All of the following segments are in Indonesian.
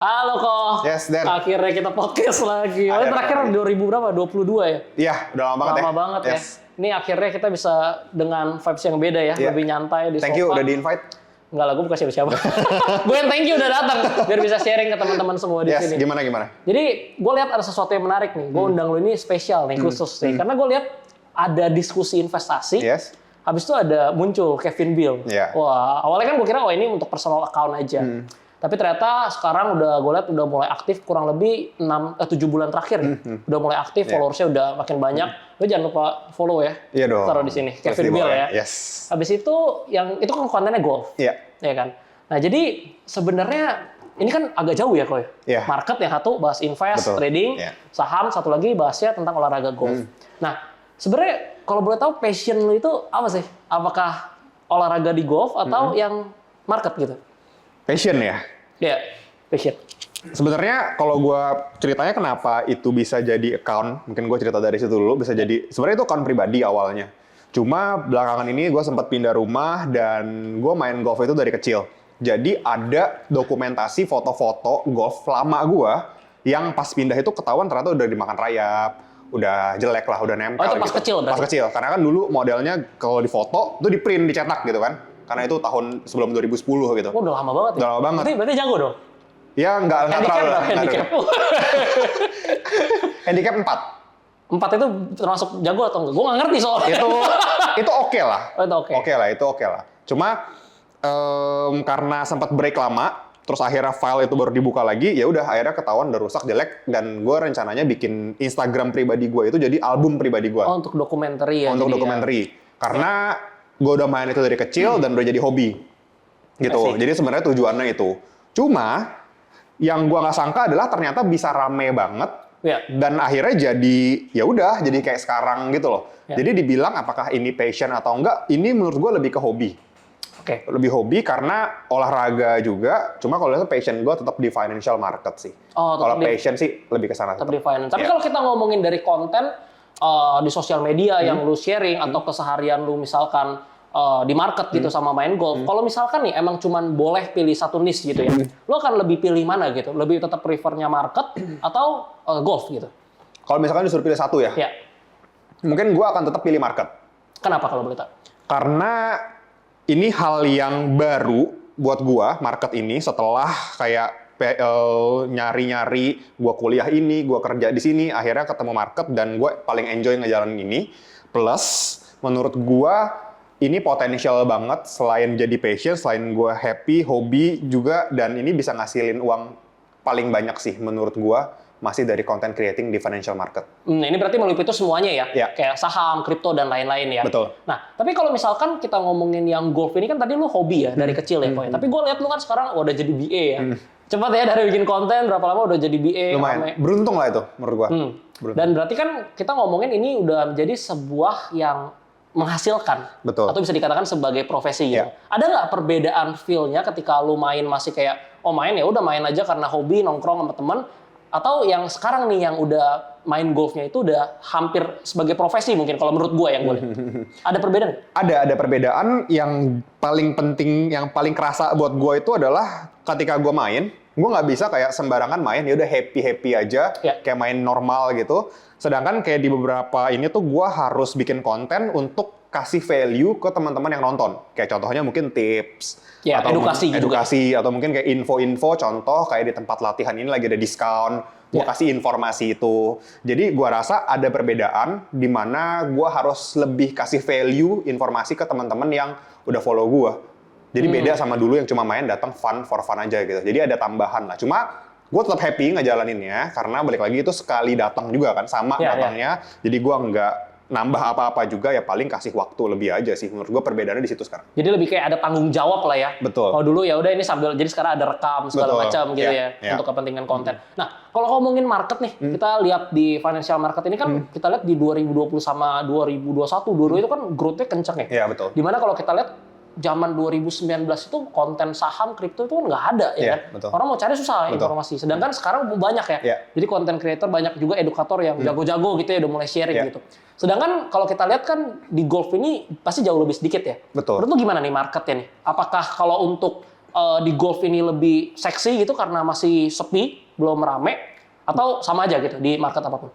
Halo kok. Yes, Dan. Akhirnya kita podcast lagi. Oh, Akhirnya. terakhir 2000 berapa? 22 ya? Iya, udah lama banget ya. Lama banget ya. Yes. Ini akhirnya kita bisa dengan vibes yang beda ya, Iya. lebih nyantai di Thank you sofa. udah di-invite. Enggak lah, gue bukan siapa-siapa. Gue yang thank you udah datang biar bisa sharing ke teman-teman semua di Yes, sini. gimana? Jadi gue lihat ada sesuatu yang menarik nih. Gue undang lu ini spesial nih, khusus nih. Karena gue lihat ada diskusi investasi. Yes. Habis itu ada muncul Kevin Bill. Iya. Wah, awalnya kan gue kira ini untuk personal account aja. Tapi ternyata sekarang gue lihat udah mulai aktif kurang lebih 7 bulan terakhir ya. Udah mulai aktif, Iya. followersnya udah makin banyak. Lo jangan lupa follow ya. Iya dong. Taruh di sini, Terus Kevin di Bill bawah ya. Yes. Habis itu yang itu kan kontennya golf. Iya. Ya kan. Nah, jadi sebenarnya ini kan agak jauh ya, Koy. Iya. Market yang satu bahas invest, Betul. trading, Iya. saham, satu lagi bahasnya tentang olahraga golf. Nah, sebenarnya kalau boleh tahu passion lu itu apa sih? Apakah olahraga di golf atau yang market gitu? Passion ya. Ya, passion. Sebenarnya kalau gue ceritanya kenapa itu bisa jadi account, mungkin gue cerita dari situ dulu, bisa jadi, sebenarnya itu account pribadi awalnya. Cuma belakangan ini gue sempat pindah rumah dan gue main golf itu dari kecil. Jadi ada dokumentasi foto-foto golf lama gue yang pas pindah itu ketahuan ternyata udah dimakan rayap, udah jelek lah, udah nempel. Oh, itu pas gitu. kecil berarti? Pas kecil, karena kan dulu modelnya kalau di foto itu di print, dicetak gitu kan. Karena itu tahun sebelum 2010 gitu. Oh, udah lama banget ya? Udah lama banget. Berarti jago dong? Ya nggak Handicap terlalu. berapa handicap? Handicap 4. 4 itu termasuk jago atau enggak? Gue nggak ngerti soalnya. Itu oke lah. Oh, itu oke. Itu oke lah. Cuma karena sempat break lama, terus akhirnya file itu baru dibuka lagi, ya udah akhirnya ketahuan udah rusak, jelek, dan gue rencananya bikin Instagram pribadi gue itu jadi album pribadi gue. Oh, untuk dokumenter ya? Untuk jadi dokumenter. Karena gue udah main itu dari kecil dan udah jadi hobi. Gitu. I see. Jadi sebenarnya tujuannya itu. Cuma yang gue nggak sangka adalah ternyata bisa rame banget. Ya. Dan akhirnya jadi ya udah jadi kayak sekarang gitu loh. Ya. Jadi dibilang apakah ini passion atau enggak? Ini menurut gue lebih ke hobi. Oke. Lebih hobi karena olahraga juga. Cuma kalau itu passion gue tetap di financial market sih. Oh, tetap kalau di- passion sih lebih ke sana. Tetap di finance. Tapi Ya. kalau kita ngomongin dari konten di sosial media yang lu sharing atau keseharian lu misalkan di market gitu sama main golf. Kalau misalkan nih emang cuman boleh pilih satu niche gitu ya. Lu akan lebih pilih mana gitu? Lebih tetap prefernya market atau golf gitu? Kalau misalkan disuruh pilih satu ya, Ya. mungkin gue akan tetap pilih market. Kenapa kalau boleh tahu? Karena ini hal yang baru buat gua, market ini, setelah kayak nyari-nyari, gua kuliah ini, gua kerja di sini, akhirnya ketemu market dan gua paling enjoy ngejalanin ini. Plus, menurut gua ini potensial banget selain jadi passion, selain gua happy, hobi juga, dan ini bisa ngasilin uang paling banyak sih menurut gua masih dari content creating di financial market. Ini berarti meliputi semuanya ya? Ya. Kayak saham, kripto, dan lain-lain ya? Betul. Nah, tapi kalau misalkan kita ngomongin yang golf ini kan tadi lu hobi ya, dari kecil ya, Koy. Tapi gue lihat lu kan sekarang udah jadi BA ya. Cepat ya, dari bikin konten, berapa lama udah jadi BA. Lumayan, rame. beruntung lah itu menurut gua. Beruntung. Dan berarti kan kita ngomongin ini udah menjadi sebuah yang menghasilkan. Betul. Atau bisa dikatakan sebagai profesi gitu. Ya. Ada nggak perbedaan feel-nya ketika lu main masih kayak, oh main ya udah main aja karena hobi, nongkrong sama temen, atau yang sekarang nih yang udah main golfnya itu udah hampir sebagai profesi mungkin kalau menurut gue yang gue lihat. Ada perbedaan nggak? Ada perbedaan. Yang paling penting, yang paling kerasa buat gue itu adalah ketika gue main, gue nggak bisa kayak sembarangan main, ya udah happy aja, Ya. kayak main normal gitu. Sedangkan kayak di beberapa ini tuh gue harus bikin konten untuk kasih value ke teman-teman yang nonton. Kayak contohnya mungkin tips, Ya, edukasi gitu edukasi, atau mungkin kayak info-info, contoh kayak di tempat latihan ini lagi ada diskon, gue Ya. kasih informasi itu. Jadi gue rasa ada perbedaan di mana gue harus lebih kasih value informasi ke teman-teman yang udah follow gue. Jadi beda sama dulu yang cuma main datang fun for fun aja gitu. Jadi ada tambahan lah. Cuma gue tetap happy ngejalaninnya karena balik lagi itu sekali datang juga kan, sama Ya, datangnya. Jadi gue nggak nambah apa-apa juga, ya paling kasih waktu lebih aja sih. Menurut gue perbedaannya di situ sekarang. Jadi lebih kayak ada tanggung jawab lah ya. Betul. Kalau dulu ya udah ini sambil, jadi sekarang ada rekam segala Betul. macam gitu Ya, ya, ya. untuk kepentingan konten. Nah, kalau ngomongin market nih, kita lihat di financial market ini kan kita lihat di 2020 sama 2021 dulu itu kan growth-nya kenceng ya. Iya, betul. Dimana kalau kita lihat zaman 2019 itu konten saham kripto itu kan nggak ada ya Iya, kan. betul. Orang mau cari susah Betul. informasi. Sedangkan sekarang banyak ya. Iya. Jadi konten creator banyak juga edukator yang jago-jago gitu ya udah mulai sharing Iya. gitu. Sedangkan kalau kita lihat kan di golf ini pasti jauh lebih sedikit ya. Betul. Menurut lu gimana nih marketnya nih? Apakah kalau untuk di golf ini lebih seksi gitu karena masih sepi, belum rame, atau sama aja gitu di market apapun?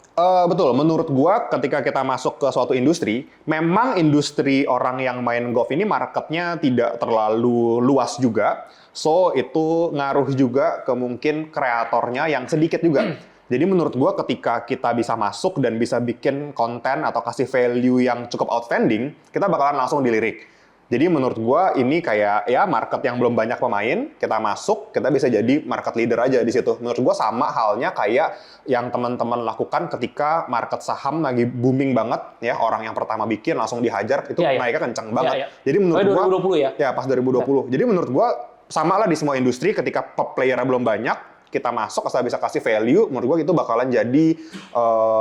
Betul, menurut gua ketika kita masuk ke suatu industri, memang industri orang yang main golf ini marketnya tidak terlalu luas juga. So, itu ngaruh juga ke mungkin kreatornya yang sedikit juga. Jadi menurut gua ketika kita bisa masuk dan bisa bikin konten atau kasih value yang cukup outstanding, kita bakalan langsung dilirik. Jadi menurut gua ini kayak ya market yang belum banyak pemain, kita masuk, kita bisa jadi market leader aja di situ. Menurut gua sama halnya kayak yang teman-teman lakukan ketika market saham lagi booming banget ya, orang yang pertama bikin langsung dihajar, itu naiknya kencang banget. Jadi menurut gua 2020 ya? Ya, pas 2020. Jadi menurut gua sama lah di semua industri ketika player belum banyak, kita masuk asal bisa kasih value, menurut gua itu bakalan jadi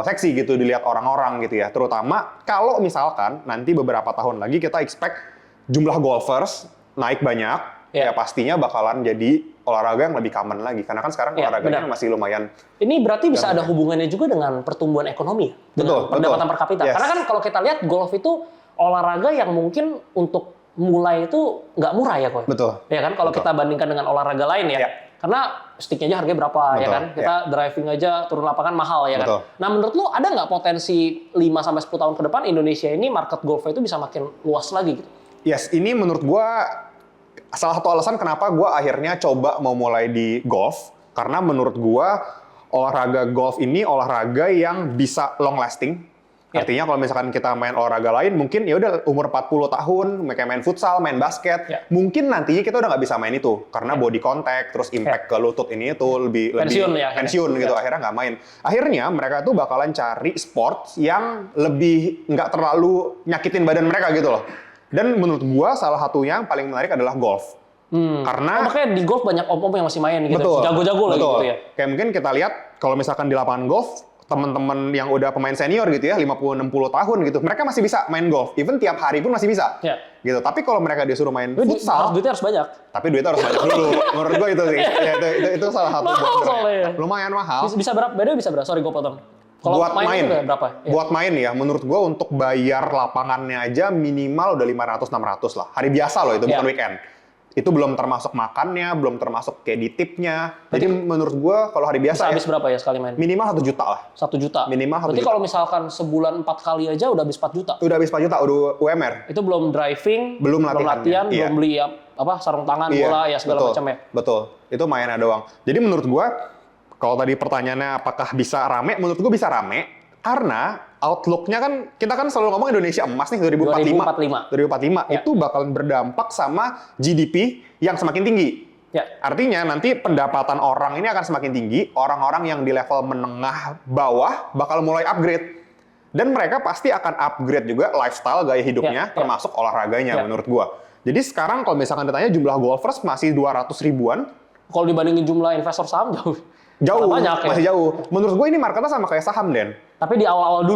seksi gitu dilihat orang-orang gitu ya. Terutama kalau misalkan nanti beberapa tahun lagi kita expect jumlah golfers naik banyak, ya pastinya bakalan jadi olahraga yang lebih common lagi. Karena kan sekarang olahraganya masih lumayan. Ini berarti bisa ada hubungannya juga dengan pertumbuhan ekonomi, dengan pendapatan per kapita. Karena kan kalau kita lihat golf itu olahraga yang mungkin untuk mulai itu nggak murah ya, Koy? Betul. Ya kan, kalau kita bandingkan dengan olahraga lain ya. Karena sticknya aja harganya berapa, ya kan? Kita driving aja turun lapangan mahal, ya kan? Nah, menurut lu ada nggak potensi 5-10 tahun ke depan Indonesia ini market golf itu bisa makin luas lagi gitu? Yes, ini menurut gua salah satu alasan kenapa gua akhirnya coba mau mulai di golf, karena menurut gua olahraga golf ini olahraga yang bisa long lasting. Artinya kalau misalkan kita main olahraga lain, mungkin ya udah umur 40 tahun, kayak main futsal, main basket, mungkin nantinya kita udah nggak bisa main itu karena body contact, terus impact ke lutut ini itu lebih pensiun gitu, akhirnya nggak main. Akhirnya mereka tuh bakalan cari sport yang lebih nggak terlalu nyakitin badan mereka gitu loh. Dan menurut gua salah satunya yang paling menarik adalah golf. Karena makanya di golf banyak om-om yang masih main gitu, jago-jago lagi gitu ya. Kayak mungkin kita lihat kalau misalkan di lapangan golf, teman-teman yang udah pemain senior gitu ya, 50-60 tahun gitu, mereka masih bisa main golf. Even tiap hari pun masih bisa. Gitu. Tapi kalau mereka disuruh main futsal, duitnya harus banyak. Tapi duitnya harus banyak dulu. Menurut gua itu sih. Ya, itu salah satu lumayan mahal. Bisa berapa? Bisa berapa? Sorry, gua potong. Kalau buat main berapa? Buat main ya, menurut gua untuk bayar lapangannya aja minimal udah 500-600 lah. Hari biasa loh itu, bukan weekend. Itu belum termasuk makannya, belum termasuk kayak di tipnya. Jadi menurut gua kalau hari biasa habis berapa ya sekali main? Minimal 1 juta lah. 1 juta? Minimal 1 juta. Berarti kalau misalkan sebulan 4 kali aja udah habis 4 juta? Udah habis 4 juta, udah UMR. Itu belum driving, belum latihan, belum beli sarung tangan, bola, ya segala macam ya? Betul, itu mainnya doang. Jadi menurut gua, kalau tadi pertanyaannya apakah bisa rame, menurut gua bisa rame. Karena outlook-nya kan, kita kan selalu ngomong Indonesia emas nih 2045. Itu bakalan berdampak sama GDP yang semakin tinggi. Artinya nanti pendapatan orang ini akan semakin tinggi, orang-orang yang di level menengah bawah bakal mulai upgrade. Dan mereka pasti akan upgrade juga lifestyle, gaya hidupnya, termasuk olahraganya menurut gua. Jadi sekarang kalau misalkan ditanya jumlah golfers masih 200 ribuan. Kalau dibandingin jumlah investor saham jauh, masih jauh. Menurut gue ini marketnya sama kayak saham, Den. Tapi di awal-awal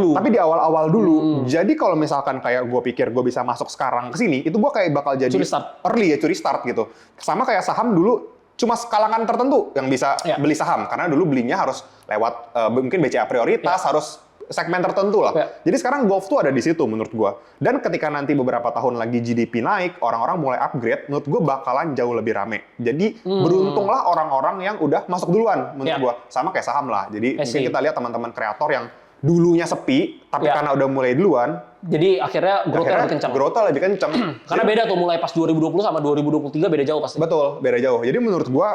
dulu. Jadi kalau misalkan kayak gue pikir gue bisa masuk sekarang ke sini, itu gue kayak bakal jadi curi start gitu. Sama kayak saham dulu, cuma kalangan tertentu yang bisa beli saham. Karena dulu belinya harus lewat mungkin BCA prioritas, harus segmen tertentu lah. Jadi sekarang golf tuh ada di situ menurut gue. Dan ketika nanti beberapa tahun lagi GDP naik, orang-orang mulai upgrade, menurut gue bakalan jauh lebih rame. Jadi beruntunglah orang-orang yang udah masuk duluan menurut gue. Sama kayak saham lah. Jadi mungkin kita lihat teman-teman kreator yang dulunya sepi, tapi karena udah mulai duluan, jadi akhirnya growth-nya lebih kencang. Karena beda tuh mulai pas 2020 sama 2023 beda jauh pasti. Betul, beda jauh. Jadi menurut gue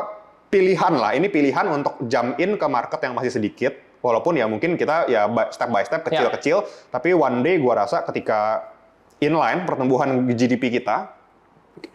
pilihan lah, ini pilihan untuk jump in ke market yang masih sedikit. Walaupun ya mungkin kita ya step by step kecil-kecil, tapi one day gua rasa ketika inline pertumbuhan GDP kita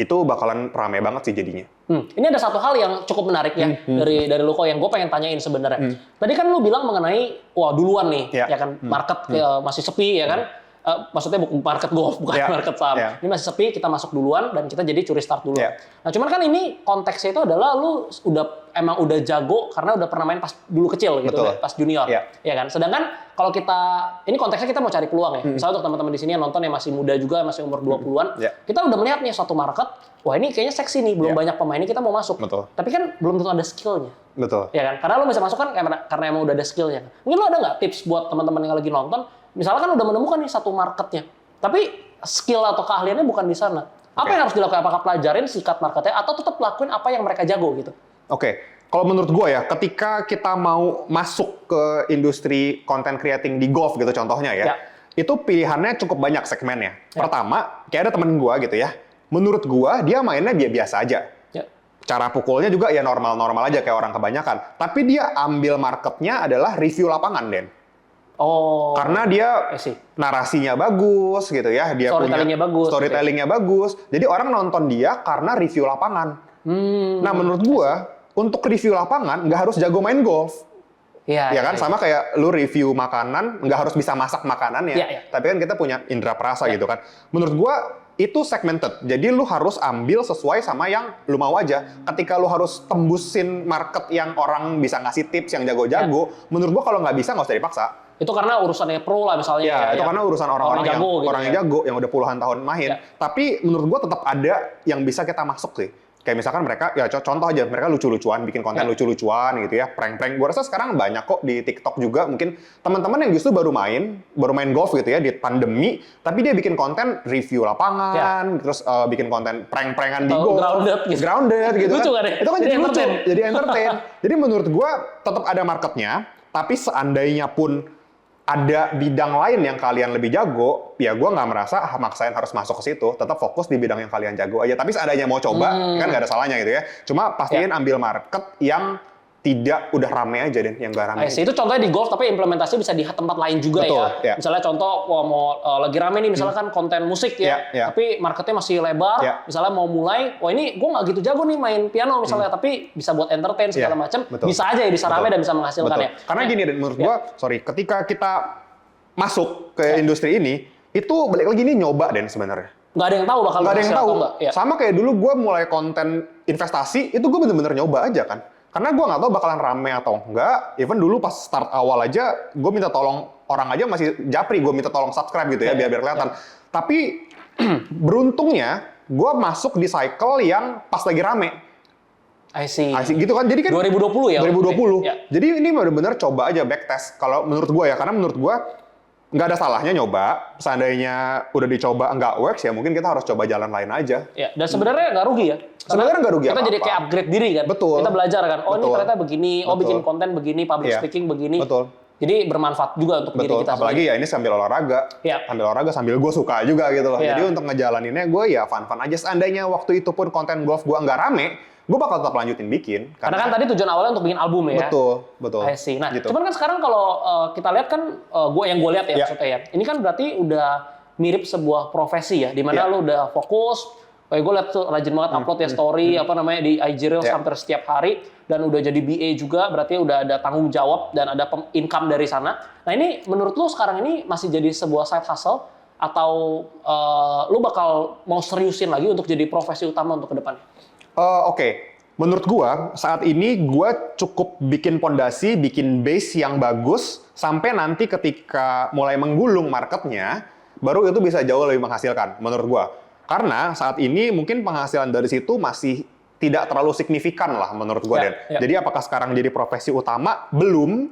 itu bakalan rame banget sih jadinya. Ini ada satu hal yang cukup menarik ya dari lu kok yang gue pengen tanyain sebenarnya. Tadi kan lu bilang mengenai duluan nih ya kan market masih sepi ya kan. Maksudnya bukan market golf, bukan market saham. Ini masih sepi, kita masuk duluan dan kita jadi curi start dulu. Nah, cuman kan ini konteksnya itu adalah lu udah jago karena udah pernah main pas dulu kecil gitu, pas junior. Ya kan? Sedangkan kalau ini konteksnya kita mau cari peluang ya. Misalnya untuk teman-teman di sini yang nonton yang masih muda juga, masih umur 20-an, kita udah melihat nih suatu market, wah ini kayaknya seksi nih, belum banyak pemain, kita mau masuk. Tapi kan belum tentu ada skill-nya. Ya kan? Karena lu bisa masuk kan karena emang udah ada skill-nya. Mungkin lu ada nggak tips buat teman-teman yang lagi nonton, misalkan udah menemukan nih satu marketnya, tapi skill atau keahliannya bukan di sana. Apa yang harus dilakukan? Apakah pelajarin sikat marketnya atau tetap lakuin apa yang mereka jago gitu? Oke, kalau menurut gue ya, ketika kita mau masuk ke industri content creating di golf gitu contohnya ya, itu pilihannya cukup banyak segmennya. Pertama, kayak ada temen gue gitu ya, menurut gue dia mainnya biasa aja. Cara pukulnya juga ya normal-normal aja kayak orang kebanyakan. Tapi dia ambil marketnya adalah review lapangan, Den. Oh. Karena dia narasinya bagus gitu ya, dia storytellingnya bagus. Storytellingnya bagus. Jadi orang nonton dia karena review lapangan. Nah menurut gua untuk review lapangan nggak harus jago main golf. Ya kan sama kayak lu review makanan nggak harus bisa masak makanannya. Tapi kan kita punya indera perasa gitu kan. Menurut gua itu segmented. Jadi lu harus ambil sesuai sama yang lu mau aja. Ketika lu harus tembusin market yang orang bisa ngasih tips yang jago-jago, menurut gua kalau nggak bisa nggak usah dipaksa. Itu karena urusannya pro lah misalnya. Itu karena urusan orang-orang yang jago, yang udah puluhan tahun main. Tapi menurut gua tetap ada yang bisa kita masuk sih. Kayak misalkan mereka, ya contoh aja, mereka lucu-lucuan, bikin konten lucu-lucuan gitu ya, prank-prank. Gua rasa sekarang banyak kok di TikTok juga, mungkin teman-teman yang justru baru main golf gitu ya, di pandemi, tapi dia bikin konten review lapangan, terus bikin konten prank-prankan di golf. Grounded gitu kan. Itu kan jadi lucu, jadi entertain. Jadi menurut gua tetap ada marketnya, tapi seandainya pun ada bidang lain yang kalian lebih jago, ya gue nggak merasa maksain harus masuk ke situ. Tetap fokus di bidang yang kalian jago aja. Tapi seandainya mau coba, kan nggak ada salahnya gitu ya. Cuma pastiin ambil market yang tidak udah rame aja, Den, yang nggak rame. Itu contohnya di golf, tapi implementasi bisa di tempat lain juga. Ya. Misalnya contoh, mau lagi rame nih, misalnya kan konten musik tapi marketnya masih lebar. Misalnya mau mulai, ini gue nggak gitu jago nih main piano misalnya, tapi bisa buat entertain segala macam. Bisa aja ya, bisa rame dan bisa menghasilkan ya. Karena gini, Den, menurut gue, ketika kita masuk ke industri ini, itu balik lagi nih nyoba, Den, sebenarnya. Nggak ada yang tahu bakal nggak ada yang tahu. Sama kayak dulu gue mulai konten investasi, itu gue bener-bener nyoba aja kan. Karena gue nggak tahu bakalan rame atau enggak. Even dulu pas start awal aja, gue minta tolong orang aja masih japri, gue minta tolong subscribe gitu ya, biar kelihatan. Tapi beruntungnya, gue masuk di cycle yang pas lagi rame. I see gitu kan. Jadi kan 2020 ya. 2020. Jadi ini benar-benar coba aja backtest. Kalau menurut gue ya, karena menurut gue nggak ada salahnya nyoba. Seandainya udah dicoba nggak works ya mungkin kita harus coba jalan lain aja. Dan sebenarnya nggak rugi ya. Sebenarnya nggak rugi apa-apa. Kita jadi kayak upgrade diri kan. Betul. Kita belajar kan. Ini ternyata begini. Bikin konten begini, public speaking begini. Betul. Jadi bermanfaat juga untuk diri kita. Apalagi ya ini sambil olahraga. Sambil olahraga sambil gue suka juga gitu loh. Jadi untuk ngejalaninnya gue ya fun-fun aja. Seandainya waktu itu pun konten golf gue nggak rame, gue bakal tetap lanjutin bikin. Karena kan tadi tujuan awalnya untuk bikin album ya. Betul. Nah, cuman kan sekarang kalau kita lihat kan, gue lihat ya maksudnya ya. Ini kan berarti udah mirip sebuah profesi ya, di mana lo udah fokus. Gue lihat tuh rajin banget upload ya story, di IG Reels hampir setiap hari. Dan udah jadi BA juga, berarti udah ada tanggung jawab dan ada income dari sana. Nah ini menurut lo sekarang ini masih jadi sebuah side hustle? Atau lo bakal mau seriusin lagi untuk jadi profesi utama untuk ke depan? Oke. Menurut gua, saat ini gua cukup bikin pondasi, bikin base yang bagus, sampai nanti ketika mulai menggulung marketnya, baru itu bisa jauh lebih menghasilkan, menurut gua. Karena saat ini mungkin penghasilan dari situ masih tidak terlalu signifikan lah, menurut gua, Den. Jadi apakah sekarang jadi profesi utama? Belum.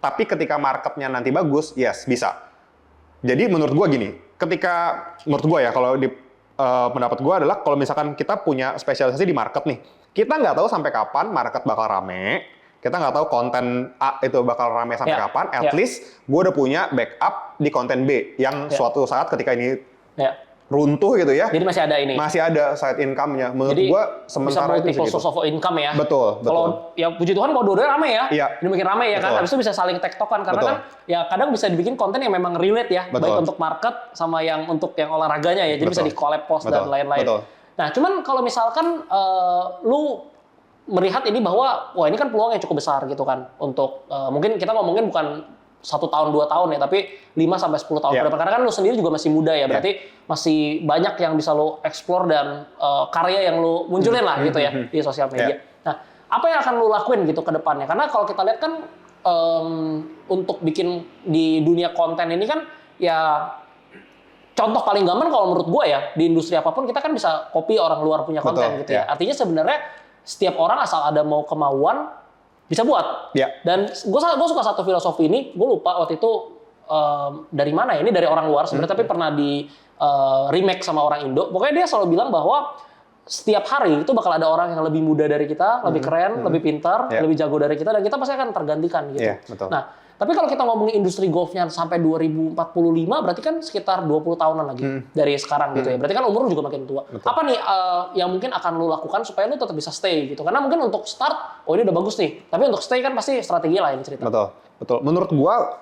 Tapi ketika marketnya nanti bagus, yes, bisa. Jadi menurut gua gini, menurut gua ya, kalau di pendapat gue adalah kalau misalkan kita punya spesialisasi di market nih, kita nggak tahu sampai kapan market bakal rame, kita nggak tahu konten A itu bakal rame sampai kapan, at least gue udah punya backup di konten B yang suatu saat ketika ini runtuh gitu ya. Jadi masih ada ini. Masih ada side income-nya. Menurut gue sementara itu bisa multiple source of income ya. Betul. Kalau ya puji Tuhan kalau dua-duanya rame ya. Ini makin rame ya kan. Habis itu bisa saling tektokan karena kan ya kadang bisa dibikin konten yang memang relate ya, baik untuk market sama yang untuk yang olahraganya ya. Jadi bisa di collab post dan lain-lain. Nah, cuman kalau misalkan lu melihat ini bahwa ini kan peluang yang cukup besar gitu kan untuk mungkin kita ngomongin bukan 1 tahun 2 tahun ya, tapi 5-10 tahun ke depan. Karena kan lu sendiri juga masih muda ya, berarti masih banyak yang bisa lu explore dan karya yang lu munculin lah gitu ya di sosial media. Nah, apa yang akan lu lakuin gitu ke depannya? Karena kalau kita lihat kan untuk bikin di dunia konten ini kan ya contoh paling gampang kalau menurut gue ya di industri apapun kita kan bisa copy orang luar punya konten gitu ya. Artinya sebenarnya setiap orang asal ada mau kemauan bisa buat. Dan gue suka satu filosofi ini, gue lupa waktu itu dari mana ya, ini dari orang luar sebenarnya, tapi pernah remake sama orang Indo. Pokoknya dia selalu bilang bahwa setiap hari itu bakal ada orang yang lebih muda dari kita, lebih keren, lebih pintar, lebih jago dari kita, dan kita pasti akan tergantikan gitu. Betul. Nah, tapi kalau kita ngomongin industri golfnya sampai 2045, berarti kan sekitar 20 tahunan lagi dari sekarang gitu ya. Berarti kan umur lu juga makin tua. Betul. Apa nih yang mungkin akan lu lakukan supaya lu tetap bisa stay gitu? Karena mungkin untuk start, oh ini udah bagus nih. Tapi untuk stay kan pasti strategi lain cerita. Betul. Menurut gua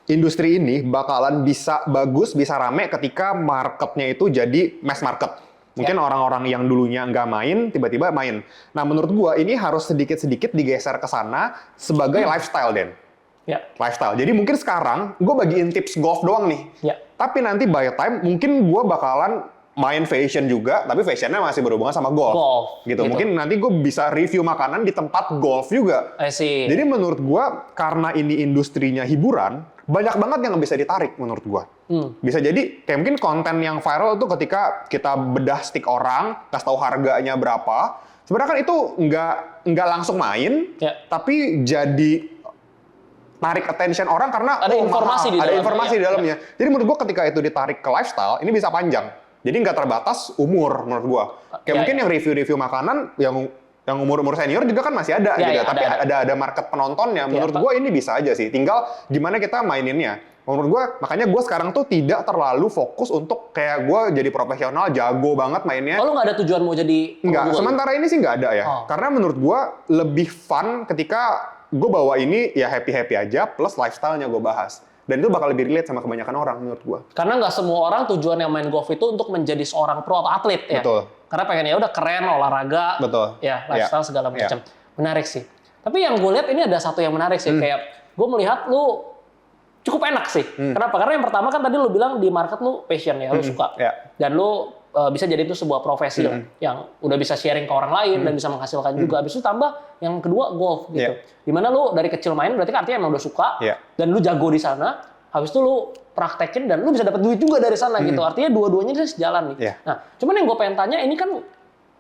industri ini bakalan bisa bagus, bisa rame ketika marketnya itu jadi mass market. Mungkin orang-orang yang dulunya nggak main, tiba-tiba main. Nah, menurut gua ini harus sedikit-sedikit digeser ke sana sebagai lifestyle, Den. Lifestyle. Jadi mungkin sekarang gua bagiin tips golf doang nih. Tapi nanti by time mungkin gua bakalan main fashion juga, tapi fashionnya masih berhubungan sama golf. Gitu. Mungkin nanti gue bisa review makanan di tempat golf juga. Jadi menurut gua karena ini industrinya hiburan, banyak banget yang bisa ditarik menurut gua. Bisa jadi kayak mungkin konten yang viral itu ketika kita bedah stick orang, kasih tahu harganya berapa. Sebenarnya kan itu nggak langsung main, tapi jadi tarik attention orang karena ada informasi di dalamnya. Ada informasi di dalamnya. Jadi menurut gua ketika itu ditarik ke lifestyle, ini bisa panjang. Jadi nggak terbatas umur menurut gua. Kayak mungkin yang review-review makanan yang umur senior juga kan masih ada gitu. Tapi ada market penontonnya. Menurut gua ini bisa aja sih. Tinggal gimana kita maininnya. Menurut gua makanya gua sekarang tuh tidak terlalu fokus untuk kayak gua jadi profesional jago banget mainnya. Oh, lu nggak ada tujuan mau jadi? Nggak. Sementara ini sih nggak ada ya. Karena menurut gua lebih fun ketika gua bawa ini ya happy-happy aja plus lifestyle-nya gua bahas. Dan itu bakal lebih relate sama kebanyakan orang menurut gua. Karena nggak semua orang tujuan yang main golf itu untuk menjadi seorang pro atau atlet ya. Betul. Karena pengen ya udah keren, olahraga, ya lifestyle segala macam. Menarik sih. Tapi yang gue lihat ini ada satu yang menarik sih. Kayak gue melihat lu cukup enak sih. Kenapa? Karena yang pertama kan tadi lu bilang di market lu passion ya, lu suka. Dan lu bisa jadi itu sebuah profesi lah, yang udah bisa sharing ke orang lain dan bisa menghasilkan juga. Habis itu tambah yang kedua golf gitu. Dimana lu dari kecil main berarti kan artinya emang udah suka dan lu jago di sana. Habis itu lu praktekin dan lu bisa dapat duit juga dari sana gitu. Artinya dua-duanya itu sejalan nih. Nah, cuman yang gue pengen tanya ini kan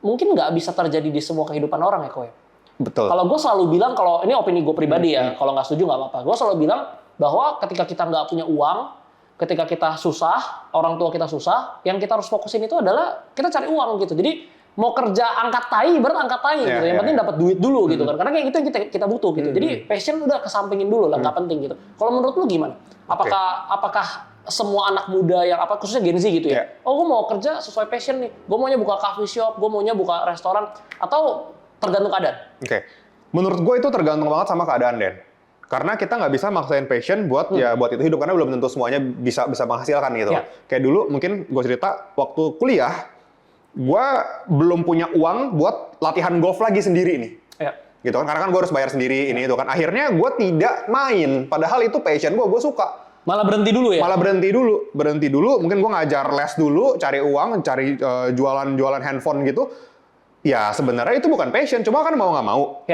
mungkin nggak bisa terjadi di semua kehidupan orang ya, Koy. Betul. Kalau gue selalu bilang, kalau ini opini gue pribadi ya, kalau nggak setuju nggak apa-apa. Gue selalu bilang bahwa ketika kita nggak punya uang, ketika kita susah, orang tua kita susah, yang kita harus fokusin itu adalah kita cari uang gitu. Jadi mau kerja angkat tai, berat angkat tai gitu. Yang penting dapat duit dulu gitu kan. Karena kayak gitu yang kita butuh gitu. Jadi passion udah kesampingin dulu lah, nggak penting gitu. Kalau menurut lu gimana? Apakah semua anak muda yang khususnya Gen Z gitu ya? Oh, gue mau kerja sesuai passion nih. Gue maunya buka coffee shop, gue maunya buka restoran, atau tergantung keadaan? Menurut gue itu tergantung banget sama keadaan, Den. Karena kita nggak bisa maksain passion buat buat itu hidup, karena belum tentu semuanya bisa menghasilkan gitu. Kayak dulu mungkin gue cerita waktu kuliah, gue belum punya uang buat latihan golf lagi sendiri nih. Gitu kan, karena kan gue harus bayar sendiri ini itu kan. Akhirnya gue tidak main, padahal itu passion gue suka. Malah berhenti dulu ya? Malah berhenti dulu. Mungkin gue ngajar les dulu, cari uang, cari jualan handphone gitu. Ya sebenarnya itu bukan passion, cuma kan mau nggak mau.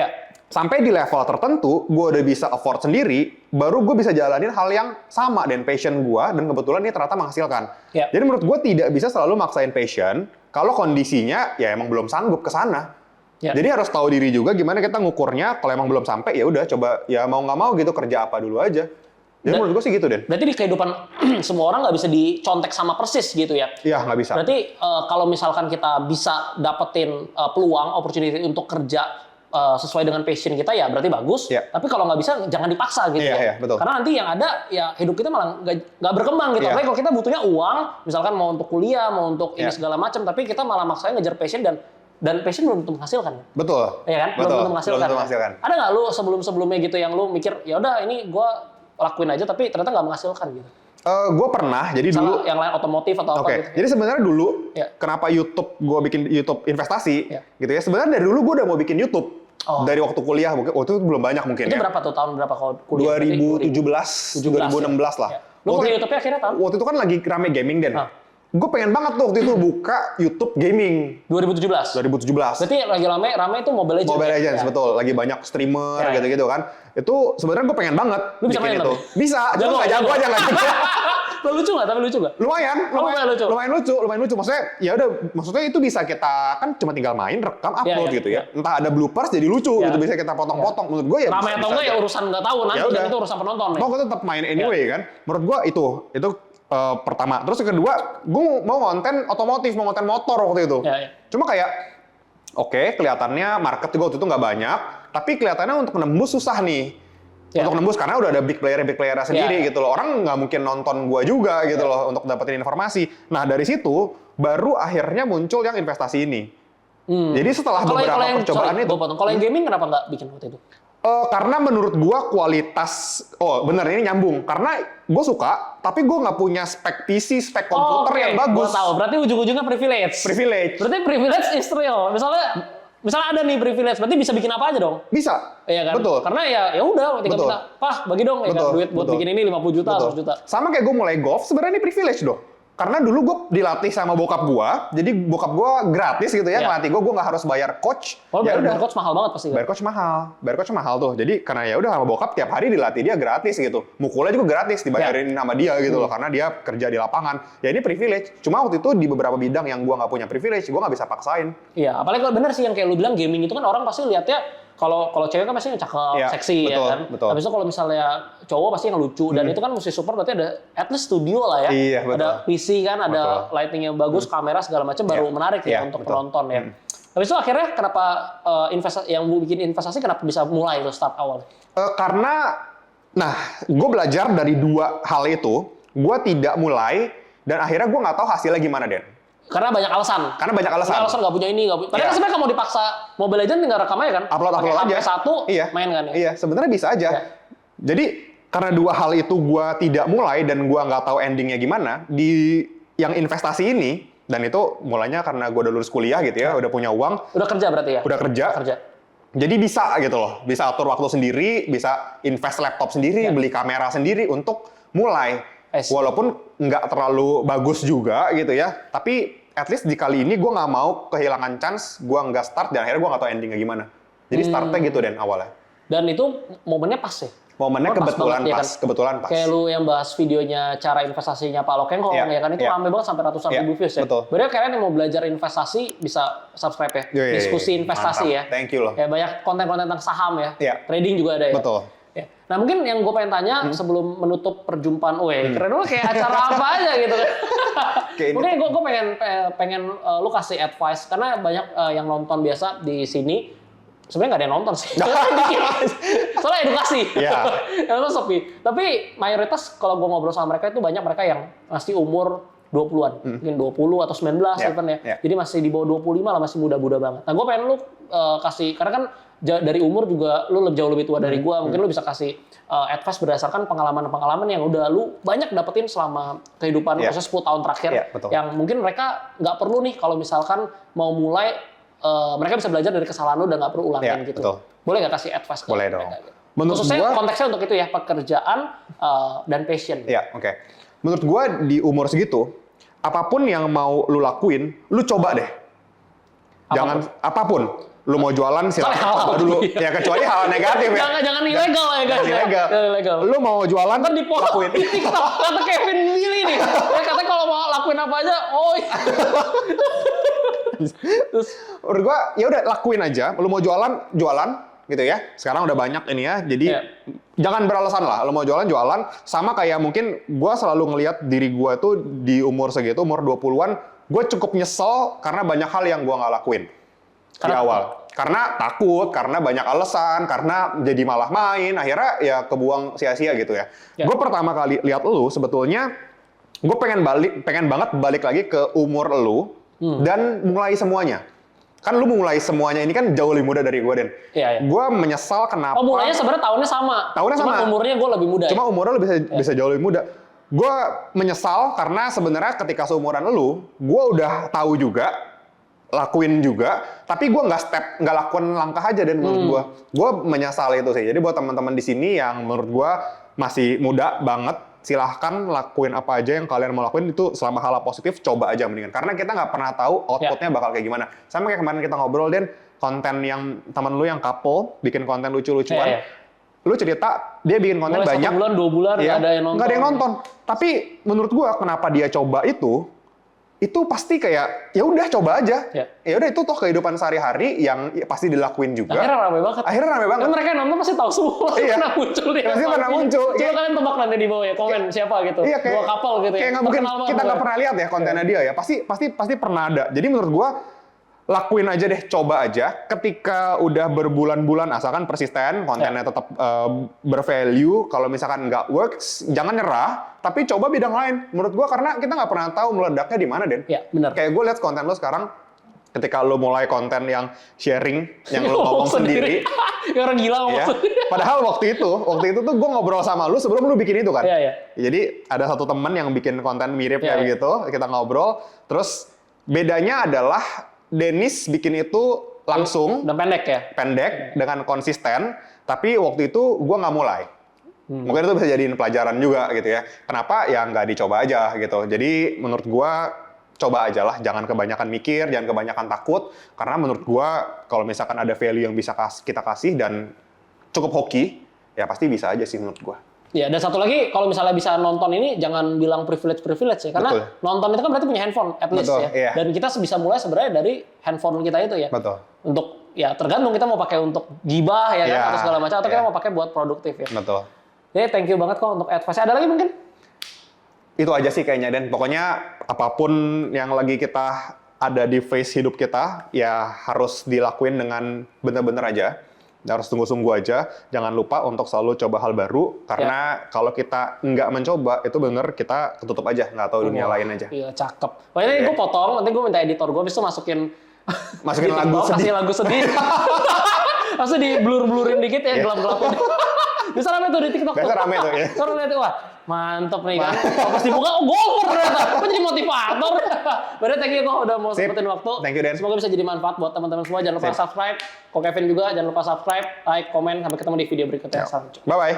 Sampai di level tertentu, gue udah bisa afford sendiri, baru gue bisa jalanin hal yang sama dan passion gue, dan kebetulan ini ternyata menghasilkan. Jadi menurut gue tidak bisa selalu maksain passion, kalau kondisinya ya emang belum sanggup ke sana. Jadi harus tahu diri juga gimana kita ngukurnya, kalau emang belum sampai ya udah coba ya mau nggak mau gitu kerja apa dulu aja. Jadi menurut gue sih gitu, Den. Berarti di kehidupan semua orang nggak bisa dicontek sama persis gitu ya? Iya, nggak bisa. Berarti kalau misalkan kita bisa dapetin peluang, opportunity untuk kerja sesuai dengan passion kita ya berarti bagus. Tapi kalau nggak bisa jangan dipaksa gitu ya. Betul. Karena nanti yang ada ya hidup kita malah nggak berkembang gitu. Apalagi kalau kita butuhnya uang, misalkan mau untuk kuliah, mau untuk ini segala macam, tapi kita malah maksain ngejar passion dan passion belum tentu menghasilkan. Betul. Iya kan? Belum tentu menghasilkan. Ada nggak lu sebelum-sebelumnya gitu yang lu mikir ya udah ini gue lakuin aja tapi ternyata nggak menghasilkan gitu? Gue pernah, jadi dulu yang lain otomotif atau apa gitu. Jadi sebenarnya dulu kenapa gue bikin YouTube investasi gitu ya. Sebenarnya dari dulu gue udah mau bikin YouTube. Dari waktu kuliah, waktu itu belum banyak mungkin itu berapa tuh tahun berapa kalau kuliah? 2017, 2016 lah. Lu buka YouTube-nya akhirnya tahun? Waktu itu kan lagi rame gaming, Den. Gue pengen banget tuh waktu itu buka YouTube gaming. 2017? 2017. Berarti lagi rame itu Mobile Legends? Mobile Legends, betul. Lagi banyak streamer gitu-gitu kan. Itu sebenarnya gue pengen banget lu bisa main itu. Bisa, cuma nggak jago aja nggak jago. Lucu nggak? Tapi lucu nggak? Lumayan lucu. Maksudnya itu bisa kita kan cuma tinggal main, rekam, upload gitu ya. Entah ada bloopers jadi lucu gitu, bisa kita potong-potong. Menurut gue ya. Ramai atau enggak ya urusan nggak tahu nanti, dan itu urusan penonton. Mau gue tetap main anyway kan. Menurut gue itu pertama. Terus yang kedua, gue mau konten otomotif, mau konten motor waktu itu. Cuma kayak, oke, kelihatannya market juga waktu itu nggak banyak, tapi kelihatannya untuk menembus susah nih. Untuk nembus karena udah ada big player sendiri gitu loh. Orang nggak mungkin nonton gue juga gitu loh untuk dapetin informasi. Nah dari situ baru akhirnya muncul yang investasi ini. Jadi setelah beberapa percobaan itu. Kalau yang gaming kenapa nggak bikin waktu itu? Karena menurut gua kualitas, bener ini nyambung. Karena gue suka, tapi gue nggak punya spek PC, spek komputer yang bagus. Gue tahu, berarti ujung-ujungnya privilege. Berarti privilege is real. Misalnya ada nih privilege, berarti bisa bikin apa aja dong? Bisa. Iya kan? Betul. Karena ya udah, ketika kita, bagi dong ya kan, duit buat bikin ini 50 juta, 100 juta. Sama kayak gue mulai golf, sebenarnya ini privilege dong. Karena dulu gue dilatih sama bokap gue, jadi bokap gue gratis gitu ya, ngelatih gue nggak harus bayar coach. Bayar coach mahal banget pasti. Bayar coach mahal tuh. Jadi karena ya udah sama bokap tiap hari dilatih dia gratis gitu. Mukulnya juga gratis, dibayarin sama dia gitu loh, karena dia kerja di lapangan. Ya ini privilege. Cuma waktu itu di beberapa bidang yang gue nggak punya privilege, gue nggak bisa paksain. Iya, apalagi kalau bener sih yang kayak lu bilang gaming itu kan orang pasti lihatnya. Kalau cewek kan pasti yang cakep, seksi betul, ya kan. Betul. Habis itu kalau misalnya cowok pasti yang lucu dan itu kan mesti support berarti ada at least studio lah ya. Iya, betul. Ada PC kan, ada lighting yang bagus, kamera segala macam baru menarik ya untuk penonton ya. Habis itu akhirnya kenapa yang bikin investasi kenapa bisa mulai itu start awal? Karena gue belajar dari dua hal itu, gue tidak mulai dan akhirnya gue nggak tahu hasilnya gimana, Den. Karena banyak alasan. Banyak alasan nggak punya ini, nggak punya. Padahal sebenarnya kalau mau dipaksa Mobile Legends tinggal rekam aja kan. Upload aja. Main kan ya. Iya, sebenarnya bisa aja. Jadi karena dua hal itu gue tidak mulai dan gue nggak tahu endingnya gimana di yang investasi ini, dan itu mulainya karena gue udah lulus kuliah gitu ya, udah punya uang. Udah kerja berarti ya? Udah kerja. Jadi bisa gitu loh, bisa atur waktu sendiri, bisa invest laptop sendiri, beli kamera sendiri untuk mulai. Walaupun nggak terlalu bagus juga gitu ya, tapi at least di kali ini gue nggak mau kehilangan chance, gue nggak start dan akhirnya gue nggak tahu endingnya gimana. Jadi startnya gitu Den awalnya. Dan itu momennya pas ya? Momennya kebetulan pas. Kayak lu yang bahas videonya cara investasinya Pak Lokengkong ya kan, itu rame banget sampai ratusan ribu views ya. Betul. Berarti kalian yang mau belajar investasi bisa subscribe ya. Diskusi investasi ya. Thank you loh. Ya banyak konten-konten tentang saham ya. Trading juga ada ya. Betul. Ya. Nah mungkin yang gue pengen tanya sebelum menutup perjumpaan, keren banget kayak acara apa aja gitu kan. Mungkin gue pengen lu kasih advice karena banyak yang nonton biasa di sini. Sebenarnya nggak ada yang nonton sih. Soalnya edukasi. Yang nonton sepi. Tapi mayoritas kalau gue ngobrol sama mereka itu banyak mereka yang masih umur 20-an. Mungkin 20 atau 19 even ya. Jadi masih di bawah 25 lah, masih muda-muda banget. Nah gue pengen lu kasih, karena kan dari umur juga lu jauh lebih tua dari gue. Mungkin lu bisa kasih advice berdasarkan pengalaman-pengalaman yang udah lu banyak dapetin selama kehidupan lu, 10 tahun terakhir. Yang mungkin mereka nggak perlu nih kalau misalkan mau mulai, mereka bisa belajar dari kesalahan lu dan nggak perlu ulangin gitu. Betul. Boleh nggak kasih advice? Boleh dong. Khususnya konteksnya untuk itu ya, pekerjaan dan passion. Iya, oke. Menurut gua di umur segitu, apapun yang mau lu lakuin, lu coba deh. Jangan apapun. Lu mau jualan silakan coba dulu. Ya kecuali hal negatif ya. Jangan ilegal ya guys. Ilegal. Lu mau jualan kan di TikTok kata Kevin Billy nih. Katanya kalau mau lakuin apa aja, Terus menurut gua ya udah lakuin aja. Lu mau jualan gitu ya. Sekarang udah banyak ini ya. Jadi jangan beralasan lah. Lu mau jualan. Sama kayak mungkin gua selalu ngelihat diri gua tuh di umur segitu, umur 20-an, gua cukup nyesel karena banyak hal yang gua nggak lakuin di awal. Karena takut, karena banyak alasan, karena jadi malah main, akhirnya ya kebuang sia-sia gitu ya. Gue pertama kali lihat lu sebetulnya, gue pengen banget balik lagi ke umur lu dan mulai semuanya. Kan lu mulai semuanya ini kan jauh lebih muda dari gue, Den. Gue menyesal kenapa. Mulainya sebenarnya tahunnya sama. Cuma umurnya gue lebih muda. Cuma umurnya lu bisa jauh lebih muda. Gue menyesal karena sebenarnya ketika seumuran lu, gue udah tahu juga, lakuin juga, tapi gue nggak lakuin langkah aja. Dan menurut gue menyesal itu sih. Jadi buat teman-teman di sini yang menurut gue masih muda banget, silahkan lakuin apa aja yang kalian mau lakuin itu selama hal positif, coba aja mendingan. Karena kita nggak pernah tahu outputnya bakal kayak gimana. Sama kayak kemarin kita ngobrol, Den, konten yang teman lu yang couple bikin konten lucu-lucuan. Lu cerita dia bikin konten mulai banyak. 1 bulan, 2 bulan nggak ada yang nonton. Nggak ada yang nonton. Tapi menurut gue kenapa dia coba itu? itu pasti kayak ya udah coba aja. Ya. Ya udah itu toh kehidupan sehari-hari yang pasti dilakuin juga. Akhirnya rame banget. Dan mereka yang nonton pasti tahu semua. Iya. Pernah muncul dia. Pasti pernah muncul. Coba kalian tebak nanti di bawah ya, komen siapa gitu. Iya, kayak, dua couple gitu ya. Kayak nggak mungkin kita nggak pernah lihat ya kontennya dia ya. Pasti pernah ada. Jadi menurut gua lakuin aja deh, coba aja. Ketika udah berbulan-bulan, asalkan persisten, kontennya tetap bervalue. Kalau misalkan nggak works, jangan nyerah. Tapi coba bidang lain. Menurut gua karena kita nggak pernah tahu meledaknya di mana, Den. Iya, benar. Kayak gue lihat konten lo sekarang, ketika lo mulai konten yang sharing, yang lo ngomong sendiri. Kayak orang gila ngomong Ya. sendiri. Padahal waktu itu tuh gue ngobrol sama lu sebelum lu bikin itu kan. Iya, iya. Jadi ada satu teman yang bikin konten mirip Iya, kayak iya. begitu, kita ngobrol. Terus bedanya adalah Dennis bikin itu langsung, Udah pendek ya? pendek, dengan konsisten. Tapi waktu itu gue nggak mulai. Mungkin itu bisa jadiin pelajaran juga gitu ya. Kenapa? Ya nggak dicoba aja gitu. Jadi menurut gue coba aja lah, jangan kebanyakan mikir, jangan kebanyakan takut. Karena menurut gue kalau misalkan ada value yang bisa kita kasih dan cukup hoki, ya pasti bisa aja sih menurut gue. Ya, dan satu lagi, kalau misalnya bisa nonton ini, jangan bilang privilege ya. Karena Betul. nonton itu kan berarti punya handphone, at least Betul, ya. iya. Dan kita bisa mulai sebenarnya dari handphone kita itu ya. Betul. Untuk, ya tergantung kita mau pakai untuk gibah ya kan, Iya, atau segala macam. Atau kita iya. mau pakai buat produktif ya. Betul. Jadi thank you banget kok untuk advice. Ada lagi mungkin? Itu aja sih kayaknya, Dan. Pokoknya apapun yang lagi kita ada di phase hidup kita, ya harus dilakuin dengan bener-bener aja. Harus sungguh-sungguh aja. Jangan lupa untuk selalu coba hal baru, karena kalau kita nggak mencoba, itu bener kita ketutup aja, nggak tahu dunia lain aja. Iya, cakep. Pokoknya ini gue potong, nanti gue minta editor gue, habis itu masukin Masukin di lagu TikTok, sedih. kasih lagu sedih. Langsung di blur-blurin dikit ya, Iya. gelap-gelapin. Bisa rame tuh di TikTok. Biasa rame tuh, ya. Kalau lihat, wah mantep nih kan. Kalau pas dibuka, oh golfer ternyata. Kok jadi motivator. Berarti thank you kok udah mau Sip. sempetin waktu. Thank you, Dan. Semoga bisa jadi manfaat buat teman-teman semua. Jangan lupa Sip. subscribe. Kok Kevin juga, jangan lupa subscribe, like, komen. Sampai ketemu di video berikutnya. Salam. Bye-bye.